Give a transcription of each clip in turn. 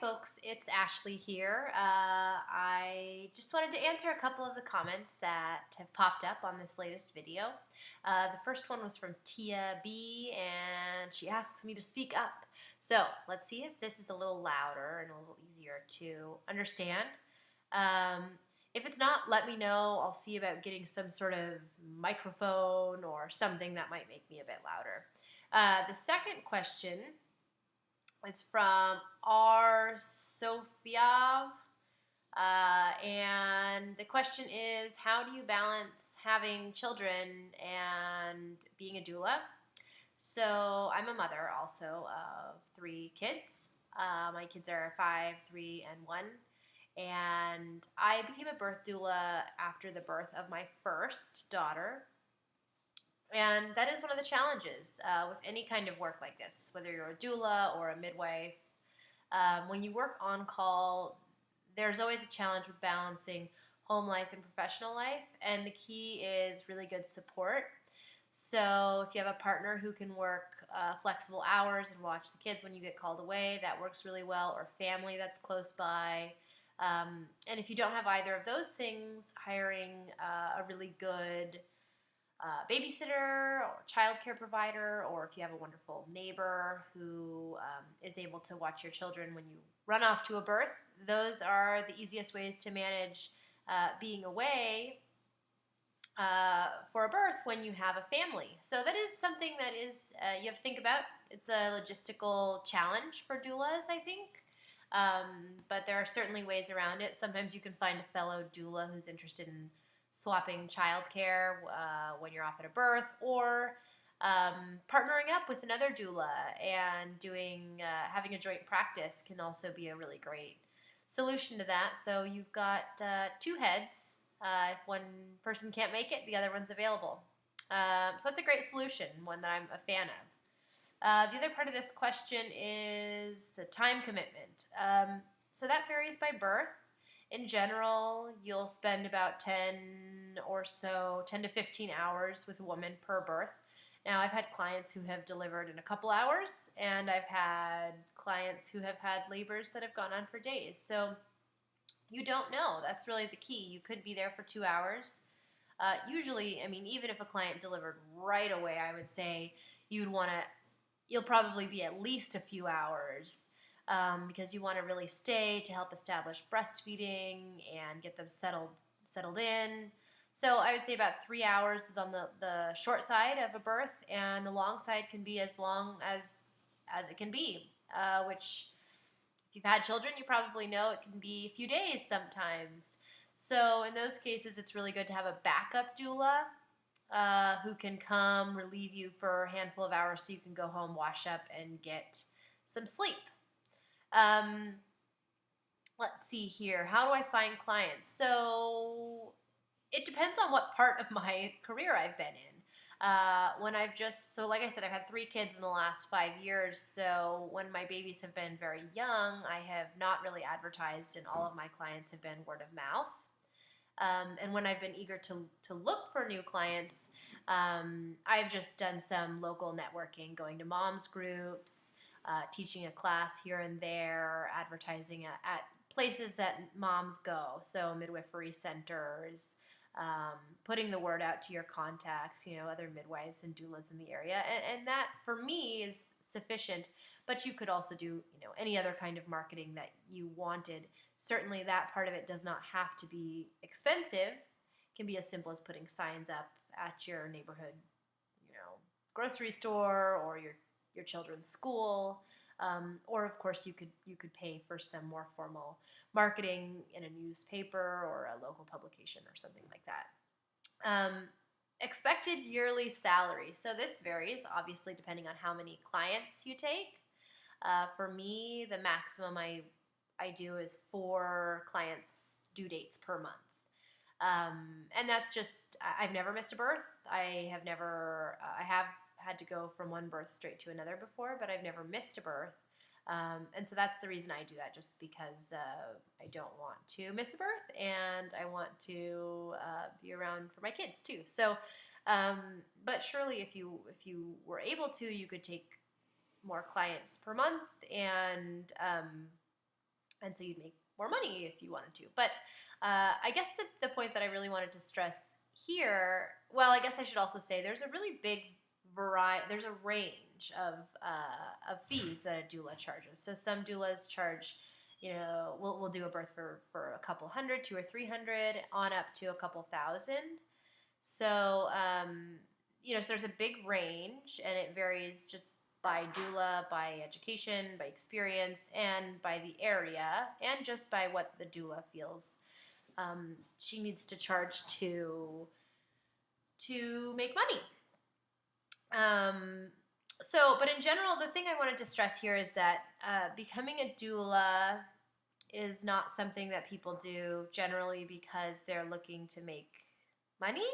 folks, it's Ashley here. I just wanted to answer a couple of the comments that have popped up on this latest video. The first one was from Tia B, and she asks me to speak up. So let's see if this is a little louder and a little easier to understand. Um, if it's not, let me know. I'll see about getting some sort of microphone or something that might make me a bit louder. The second question is from R. Sophia. And the question is, how do you balance having children and being a doula? So I'm a mother also of 3 kids. My kids are 5, 3, and 1. And I became a birth doula after the birth of my first daughter. And that is one of the challenges with any kind of work like this, whether you're a doula or a midwife. When you work on call, there's always a challenge with balancing home life and professional life, and the key is really good support. So if you have a partner who can work flexible hours and watch the kids when you get called away, that works really well, or family that's close by. And if you don't have either of those things, hiring a really good babysitter or childcare provider, or if you have a wonderful neighbor who is able to watch your children when you run off to a birth, those are the easiest ways to manage being away for a birth when you have a family. So that is something that is you have to think about. It's a logistical challenge for doulas, I think. But there are certainly ways around it. Sometimes you can find a fellow doula who's interested in swapping childcare when you're off at a birth, or partnering up with another doula and doing having a joint practice can also be a really great solution to that. So you've got 2 heads. If one person can't make it, the other one's available. So that's a great solution, one that I'm a fan of. The other part of this question is the time commitment. So that varies by birth. In general, you'll spend about 10 to 15 hours with a woman per birth. Now, I've had clients who have delivered in a couple hours, and I've had clients who have had labors that have gone on for days. So you don't know. That's really the key. You could be there for 2 hours. Usually, I mean, even if a client delivered right away, I would say you'll probably be at least a few hours because you want to really stay to help establish breastfeeding and get them settled in. So I would say about 3 hours is on the short side of a birth, and the long side can be as long as it can be, which if you've had children, you probably know it can be a few days sometimes. So in those cases, it's really good to have a backup doula who can come relieve you for a handful of hours so you can go home, wash up, and get some sleep. Let's see here. How do I find clients? So it depends on what part of my career I've been in. Like I said, I've had 3 kids in the last 5 years. So when my babies have been very young, I have not really advertised, and all of my clients have been word of mouth. And when I've been eager to look for new clients, I've just done some local networking, going to moms groups, teaching a class here and there, advertising at places that moms go, so midwifery centers, putting the word out to your contacts, other midwives and doulas in the area. And that, for me, is sufficient. But you could also do, any other kind of marketing that you wanted. Certainly that part of it does not have to be expensive. It can be as simple as putting signs up at your neighborhood, grocery store, or your children's school. Or of course you could pay for some more formal marketing in a newspaper or a local publication or something like that. Expected yearly salary. So this varies, obviously, depending on how many clients you take. For me, the maximum I do is 4 clients' due dates per month. And that's just, I've never missed a birth. I have had to go from one birth straight to another before, but I've never missed a birth. And so that's the reason I do that, just because I don't want to miss a birth, and I want to be around for my kids too. So, but surely if you were able to, you could take more clients per month, and and so you'd make more money if you wanted to. But I guess the point that I really wanted to stress here, well, I guess I should also say there's a really big variety, there's a range of fees that a doula charges. So some doulas charge, we'll do a birth for a couple hundred, 200 or 300, on up to a couple thousand. So, so there's a big range, and it varies just by doula, by education, by experience, and by the area, and just by what the doula feels she needs to charge to make money. But in general, the thing I wanted to stress here is that becoming a doula is not something that people do generally because they're looking to make money.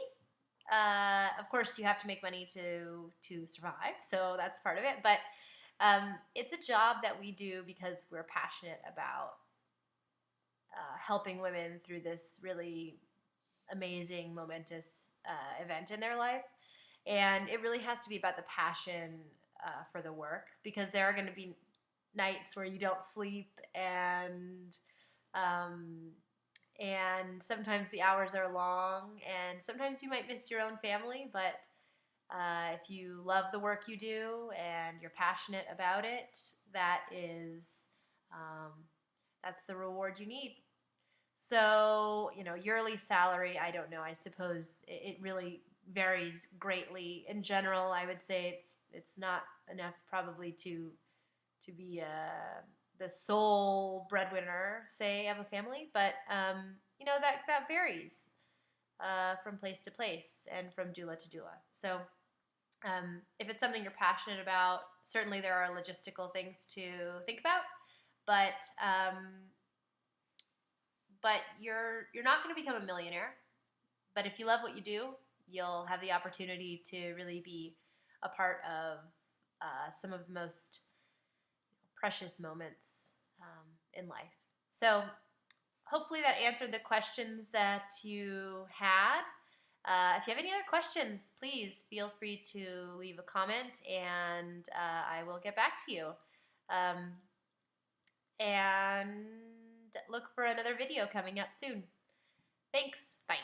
Of course, you have to make money to survive, so that's part of it. But it's a job that we do because we're passionate about helping women through this really amazing, momentous event in their life. And it really has to be about the passion for the work, because there are going to be nights where you don't sleep, and sometimes the hours are long, and sometimes you might miss your own family. But if you love the work you do and you're passionate about it, that's the reward you need. So, yearly salary, I don't know. I suppose it really varies greatly. In general, I would say it's not enough probably to be the sole breadwinner, say, of a family. But that varies from place to place and from doula to doula. So if it's something you're passionate about, certainly there are logistical things to think about. But you're not going to become a millionaire. But if you love what you do, you'll have the opportunity to really be a part of some of the most precious moments in life. So hopefully that answered the questions that you had. If you have any other questions, please feel free to leave a comment, and I will get back to you. And look for another video coming up soon. Thanks. Bye.